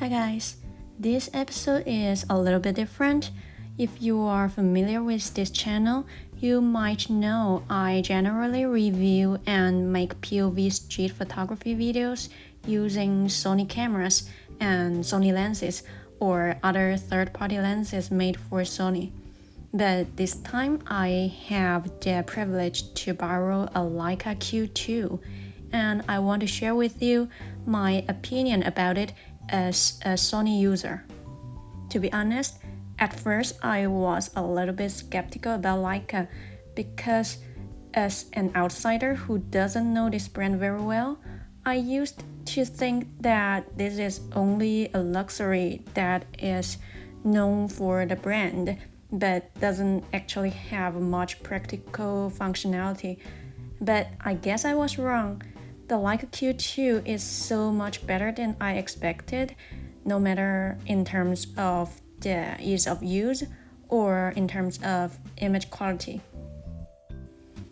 Hi guys, this episode is a little bit different. If you are familiar with this channel, you might know I generally review and make POV street photography videos using Sony cameras and Sony lenses or other third-party lenses made for Sony. But this time I have the privilege to borrow a Leica Q2 and I want to share with you my opinion about it as a Sony user. To be honest, at first I was a little bit skeptical about Leica because as an outsider who doesn't know this brand very well, I used to think that this is only a luxury that is known for the brand but doesn't actually have much practical functionality. But I guess I was wrong. The Leica Q2 is so much better than I expected, no matter in terms of the ease of use or in terms of image quality.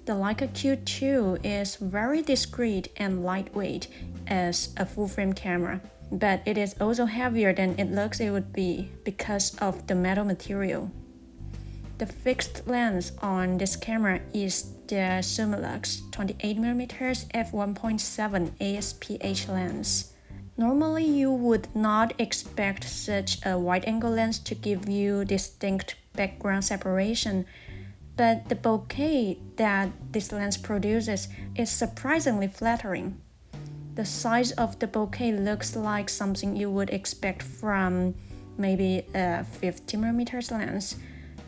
The Leica Q2 is very discreet and lightweight as a full-frame camera, but it is also heavier than it looks it would be because of the metal material. The fixed lens on this camera is the Summilux 28mm f1.7 ASPH lens. Normally, you would not expect such a wide-angle lens to give you distinct background separation, but the bokeh that this lens produces is surprisingly flattering. The size of the bokeh looks like something you would expect from maybe a 50mm lens.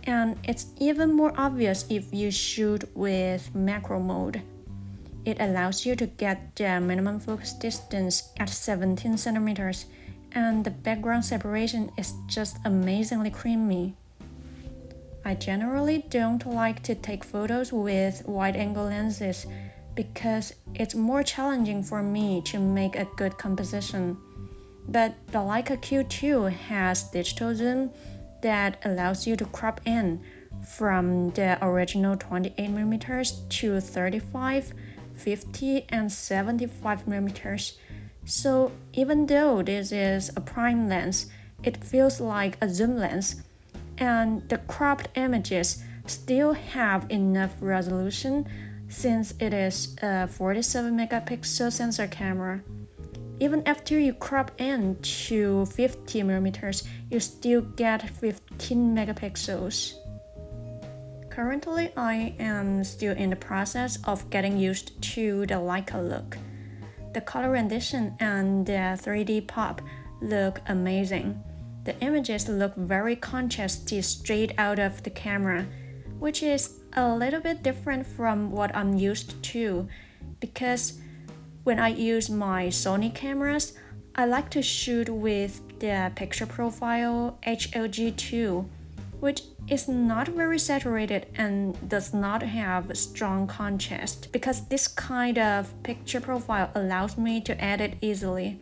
And it's even more obvious if you shoot with macro mode. It allows you to get the minimum focus distance at 17 centimeters, and the background separation is just amazingly creamy. I generally don't like to take photos with wide-angle lenses because it's more challenging for me to make a good composition. But the Leica Q2 has digital zoom that allows you to crop in from the original 28mm to 35, 50, and 75mm. So even though this is a prime lens, it feels like a zoom lens, and the cropped images still have enough resolution since it is a 47-megapixel sensor camera. Even after you crop in to 50mm, you still get 15 megapixels. Currently, I am still in the process of getting used to the Leica look. The color rendition and the 3D pop look amazing. The images look very contrasty straight out of the camera, which is a little bit different from what I'm used to because when I use my Sony cameras, I like to shoot with the picture profile HLG2, which is not very saturated and does not have strong contrast because this kind of picture profile allows me to edit easily.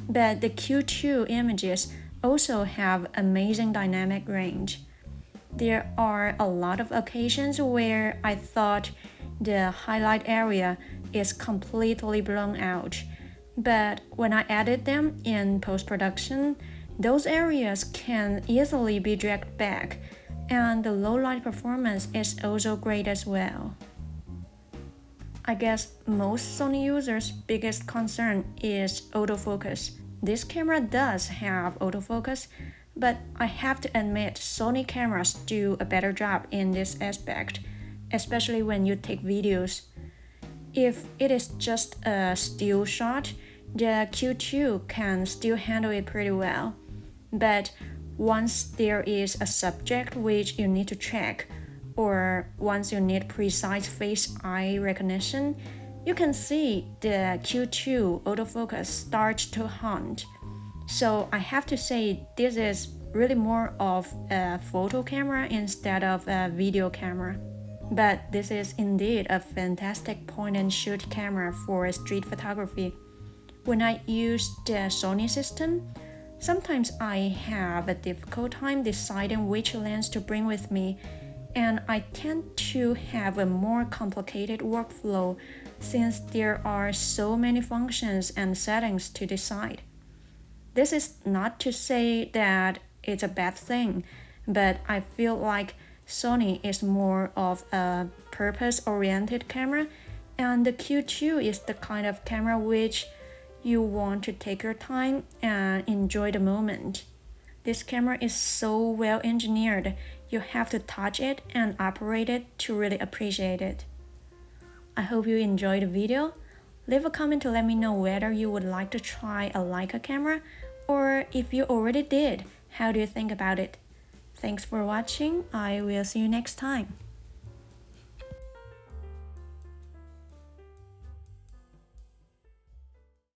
But the Q2 images also have amazing dynamic range. There are a lot of occasions where I thought the highlight area is completely blown out, but when I edit them in post-production, those areas can easily be dragged back, and the low light performance is also great as well. I guess most Sony users' biggest concern is autofocus. This camera does have autofocus, but I have to admit Sony cameras do a better job in this aspect, especially when you take videos. If it is just a still shot, the Q2 can still handle it pretty well. But once there is a subject which you need to track, or once you need precise face-eye recognition, you can see the Q2 autofocus start to haunt. So I have to say this is really more of a photo camera instead of a video camera. But this is indeed a fantastic point-and-shoot camera for street photography. When I use the Sony system, sometimes I have a difficult time deciding which lens to bring with me, and I tend to have a more complicated workflow since there are so many functions and settings to decide. This is not to say that it's a bad thing, but I feel like Sony is more of a purpose-oriented camera, and the Q2 is the kind of camera which you want to take your time and enjoy the moment. This camera is so well engineered, you have to touch it and operate it to really appreciate it. I hope you enjoyed the video. Leave a comment to let me know whether you would like to try a Leica camera, or if you already did, how do you think about it? Thanks for watching. I will see you next time.